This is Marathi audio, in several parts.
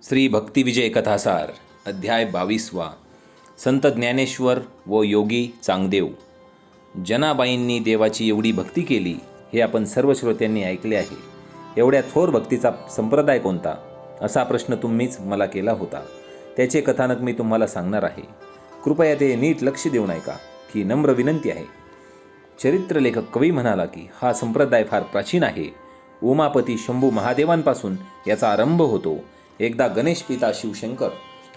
श्री भक्तिविजय कथासार अध्याय 22वा. संत ज्ञानेश्वर व योगी चांगदेव. जनाबाईंनी देवाची एवढी भक्ती केली हे आपण सर्व श्रोत्यांनी ऐकले आहे. एवढ्या थोर भक्तीचा संप्रदाय कोणता, असा प्रश्न तुम्हीच मला केला होता. त्याचे कथानक मी तुम्हाला सांगणार आहे. कृपया ते नीट लक्ष देऊन ऐका, की नम्र विनंती आहे. चरित्रलेखक कवी म्हणाला की हा संप्रदाय फार प्राचीन आहे. उमापती शंभू महादेवांपासून याचा आरंभ होतो. एकदा गणेश पिता शिवशंकर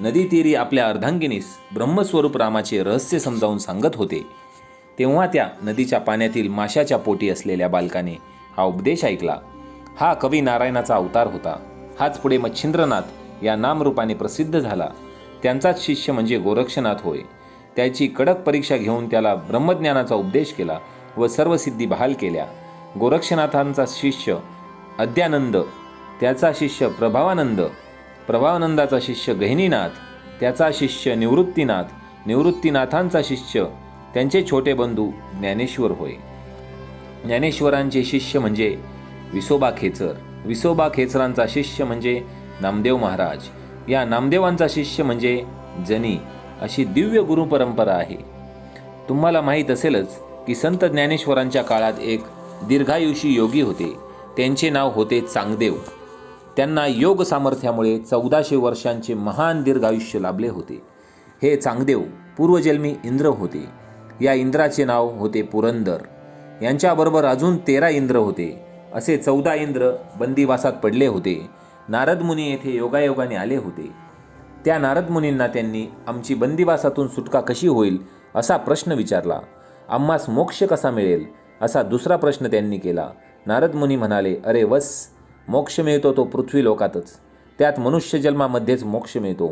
नदी तीरी आपल्या अर्धांगिनीस ब्रह्मस्वरूप रामाचे रहस्य समजावून सांगत होते. तेव्हा त्या नदीच्या पाण्यातील माशाच्या पोटी असलेल्या बालकाने हा उपदेश ऐकला. हा कवी नारायणाचा अवतार होता. हाच पुढे मच्छिंद्रनाथ या नामरूपाने प्रसिद्ध झाला. त्यांचाच शिष्य म्हणजे गोरक्षनाथ होय. त्याची कडक परीक्षा घेऊन त्याला ब्रह्मज्ञानाचा उपदेश केला व सर्व सिद्धी बहाल केल्या. गोरक्षनाथांचा शिष्य अद्यानंद, त्याचा शिष्य प्रभावानंद, प्रभावानंदाचा शिष्य गहिनीनाथ, त्याचा शिष्य निवृत्तीनाथ, निवृत्तीनाथांचा शिष्य त्यांचे छोटे बंधू ज्ञानेश्वर होय. ज्ञानेश्वरांचे शिष्य म्हणजे विसोबा खेचर, विसोबा खेचरांचा शिष्य म्हणजे नामदेव महाराज, या नामदेवांचा शिष्य म्हणजे जनी. अशी दिव्य गुरु परंपरा आहे. तुम्हाला माहीत असेलच की संत ज्ञानेश्वरांच्या काळात एक दीर्घायुषी योगी होते. त्यांचे नाव होते चांगदेव. त्यांना योग सामर्थ्यामुळे 1400 वर्षांचे महान दीर्घायुष्य लाभले होते. हे चांगदेव पूर्वजन्मी इंद्र होते. या इंद्राचे नाव होते पुरंदर. यांच्याबरोबर अजून 13 इंद्र होते. असे 14 इंद्र बंदिवासात पडले होते. नारद मुनी येथे योगायोगाने आले होते. त्या नारद मुनींना त्यांनी आमची बंदिवासातून सुटका कशी होईल असा प्रश्न विचारला. आम्हास मोक्ष कसा मिळेल असा दुसरा प्रश्न त्यांनी केला. नारद मुनी म्हणाले, अरे वस, मोक्ष मिळतो तो पृथ्वी लोकातच. त्यात मनुष्य जन्मामध्येच मोक्ष मिळतो.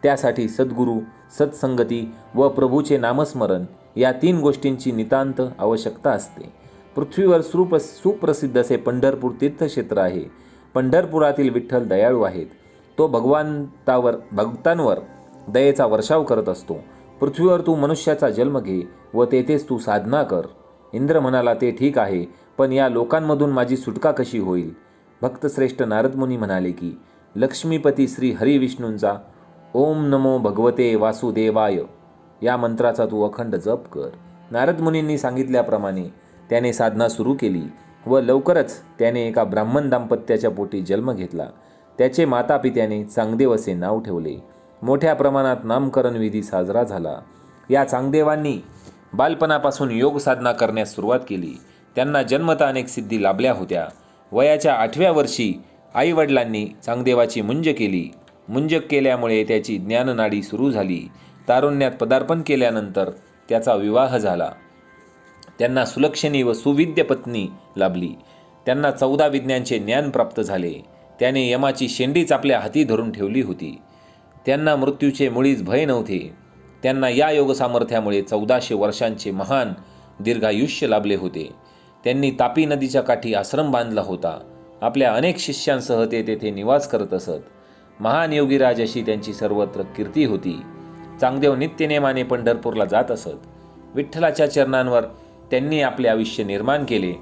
त्यासाठी सद्गुरू, सत्संगती व प्रभूचे नामस्मरण या 3 गोष्टींची नितांत आवश्यकता असते. पृथ्वीवर सुप्रसिद्ध असे पंढरपूर तीर्थक्षेत्र आहे. पंढरपुरातील विठ्ठल दयाळू आहेत. तो भक्तांवर दयेचा वर्षाव करत असतो. पृथ्वीवर तू मनुष्याचा जन्म घे व तेथेच तू साधना कर. इंद्र म्हणाला, ते ठीक आहे, पण या लोकांमधून माझी सुटका कशी होईल? भक्तश्रेष्ठ नारद मुनी म्हणाले की लक्ष्मीपती श्री हरी विष्णूंचा ओम नमो भगवते वासुदेवाय या मंत्राचा तू अखंड जप कर. नारद मुनींनी सांगितल्याप्रमाणे त्याने साधना सुरू केली व लवकरच त्याने एका ब्राह्मण दाम्पत्याच्या पोटी जन्म घेतला. त्याचे मातापित्याने चांगदेव असे नाव ठेवले. मोठ्या प्रमाणात नामकरण विधी साजरा झाला. या चांगदेवांनी बालपणापासून योग साधना करण्यास सुरुवात केली. त्यांना जन्मतः अनेक सिद्धी लाभल्या होत्या. वयाच्या 8व्या वर्षी आईवडिलांनी चांगदेवाची मुंज केली. मुंज केल्यामुळे त्याची ज्ञाननाडी सुरू झाली. तारुण्यात पदार्पण केल्यानंतर त्याचा विवाह झाला. त्यांना सुलक्षणी व सुविद्य पत्नी लाभली. त्यांना 14 विज्ञांचे ज्ञान प्राप्त झाले. त्याने यमाची शेंडीच आपल्या हाती धरून ठेवली होती. त्यांना मृत्यूचे मुळीच भय नव्हते. त्यांना या योग सामर्थ्यामुळे 1400 वर्षांचे महान दीर्घायुष्य लाभले होते. त्यांनी तापी नदीच्या काठी आश्रम बांधला होता. आपल्या अनेक शिष्यांसह ते तेथे निवास करत असत. महान योगीराज अशी त्यांची सर्वत्र कीर्ती होती. चांगदेव नित्यनेमाने पंढरपूरला जात असत. विठ्ठलाच्या चरणांवर त्यांनी आपले आयुष्य निर्माण केले.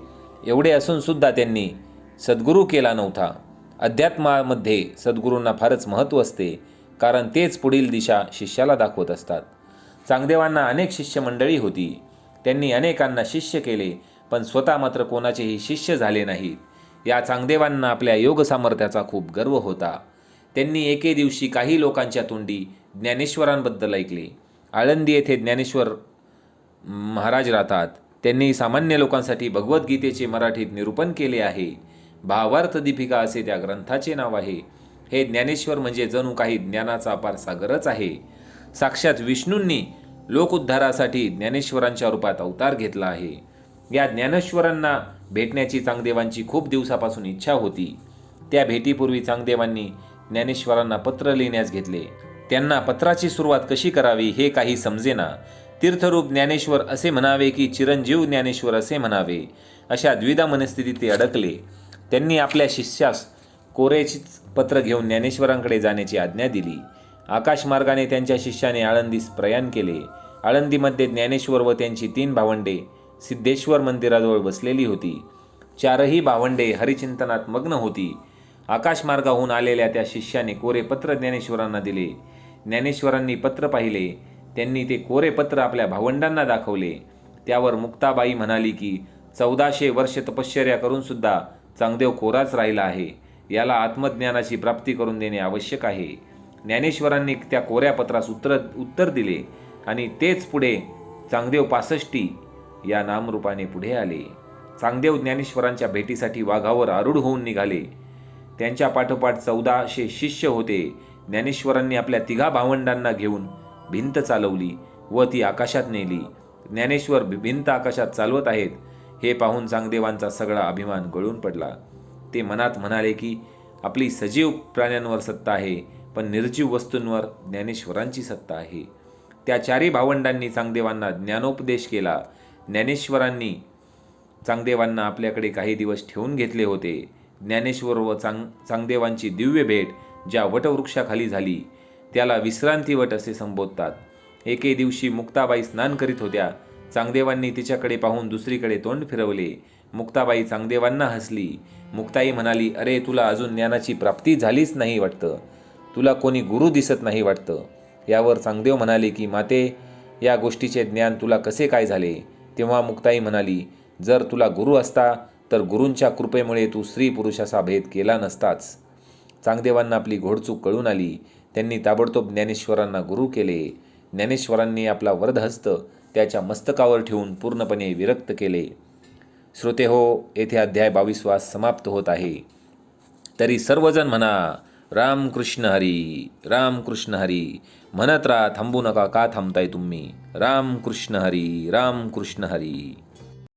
एवढे असून सुद्धा त्यांनी सद्गुरू केला नव्हता. अध्यात्मामध्ये सद्गुरूंना फारच महत्त्व असते, कारण तेच पुढील दिशा शिष्याला दाखवत असतात. चांगदेवांना अनेक शिष्यमंडळी होती. त्यांनी अनेकांना शिष्य केले, पण स्वतः मात्र कोणाचेही शिष्य झाले नाहीत. या चांगदेवांना आपल्या योग सामर्थ्याचा खूप गर्व होता. त्यांनी एके दिवशी काही लोकांच्या तोंडी ज्ञानेश्वरांबद्दल ऐकले. आळंदी येथे ज्ञानेश्वर महाराज राहतात. त्यांनी सामान्य लोकांसाठी भगवद्गीतेचे मराठीत निरूपण केले आहे. भावार्थ दीपिका असे त्या ग्रंथाचे नाव आहे. हे ज्ञानेश्वर म्हणजे जणू काही ज्ञानाचा अपार सागरच आहे. साक्षात विष्णूंनी लोकोद्धारासाठी ज्ञानेश्वरांच्या रूपात अवतार घेतला आहे. या ज्ञानेश्वरांना भेटण्याची चांगदेवांची खूप दिवसापासून इच्छा होती. त्या भेटीपूर्वी चांगदेवांनी ज्ञानेश्वरांना पत्र लिहिण्यास घेतले. त्यांना पत्राची सुरुवात कशी करावी हे काही समजेना. तीर्थरूप ज्ञानेश्वर असे म्हणावे की चिरंजीव ज्ञानेश्वर असे म्हणावे, अशा द्विधा मनस्थितीत ते अडकले. त्यांनी आपल्या शिष्यास कोरेचीच पत्र घेऊन ज्ञानेश्वरांकडे जाण्याची आज्ञा दिली. आकाशमार्गाने त्यांच्या शिष्याने आळंदीस प्रयाण केले. आळंदीमध्ये ज्ञानेश्वर व त्यांची 3 भावंडे सिद्धेश्वर मंदिराजवळ बसलेली होती. 4ही भावंडे हरिचिंतनात मग्न होती. आकाशमार्गाहून आलेल्या त्या शिष्याने कोरे पत्र ज्ञानेश्वरांना दिले. ज्ञानेश्वरांनी पत्र पाहिले. त्यांनी ते कोरे पत्र आपल्या भावंडांना दाखवले. त्यावर मुक्ताबाई म्हणाली की 1400 वर्ष तपश्चर्या करून सुद्धा चांगदेव कोराच राहिला आहे. याला आत्मज्ञानाची प्राप्ती करून देणे आवश्यक आहे. ज्ञानेश्वरांनी त्या कोऱ्या पत्रास उत्तर दिले आणि तेच पुढे चांगदेव 65 या नामरूपाने पुढे आले. चांगदेव ज्ञानेश्वरांच्या भेटीसाठी वाघावर आरूढ होऊन निघाले. त्यांच्या पाठोपाठ 1400 शिष्य होते. ज्ञानेश्वरांनी आपल्या 3 भावंडांना घेऊन भिंत चालवली व ती आकाशात नेली. ज्ञानेश्वर भिंत आकाशात चालवत आहेत हे पाहून चांगदेवांचा सगळा अभिमान गळून पडला. ते मनात म्हणाले की आपली सजीव प्राण्यांवर सत्ता आहे, पण निर्जीव वस्तूंवर ज्ञानेश्वरांची सत्ता आहे. त्या 4 भावंडांनी चांगदेवांना ज्ञानोपदेश केला. ज्ञानेश्वरांनी चांगदेवांना आपल्याकडे काही दिवस ठेवून घेतले होते. ज्ञानेश्वर व चांगदेवांची दिव्य भेट ज्या वटवृक्षाखाली झाली त्याला विश्रांती वट असे संबोधतात. एके दिवशी मुक्ताबाई स्नान करीत होत्या. चांगदेवांनी तिच्याकडे पाहून दुसरीकडे तोंड फिरवले. मुक्ताबाई चांगदेवांना हसली. मुक्ताई म्हणाली, अरे तुला अजून ज्ञानाची प्राप्ती झालीच नाही वाटतं, तुला कोणी गुरु दिसत नाही वाटतं. यावर चांगदेव म्हणाले की माते, या गोष्टीचे ज्ञान तुला कसे काय झाले? तेव्हा मुक्ताई म्हणाली, जर तुला गुरु असता तर गुरूंच्या कृपेमुळे तू स्त्री पुरुषाचा भेद केला नसताच. चांगदेवांना आपली घोडचूक कळून आली. त्यांनी ताबडतोब ज्ञानेश्वरांना गुरु केले. ज्ञानेश्वरांनी आपला वरदहस्त त्याच्या मस्तकावर ठेवून पूर्णपणे विरक्त केले. श्रोते हो, येथे अध्याय 22 समाप्त होत आहे. तरी सर्वजण म्हणा रामकृष्ण हरी, रामकृष्ण हरी म्हणत राहा, थांबू नका. का थांबताय तुम्ही? रामकृष्ण हरी, रामकृष्ण हरी.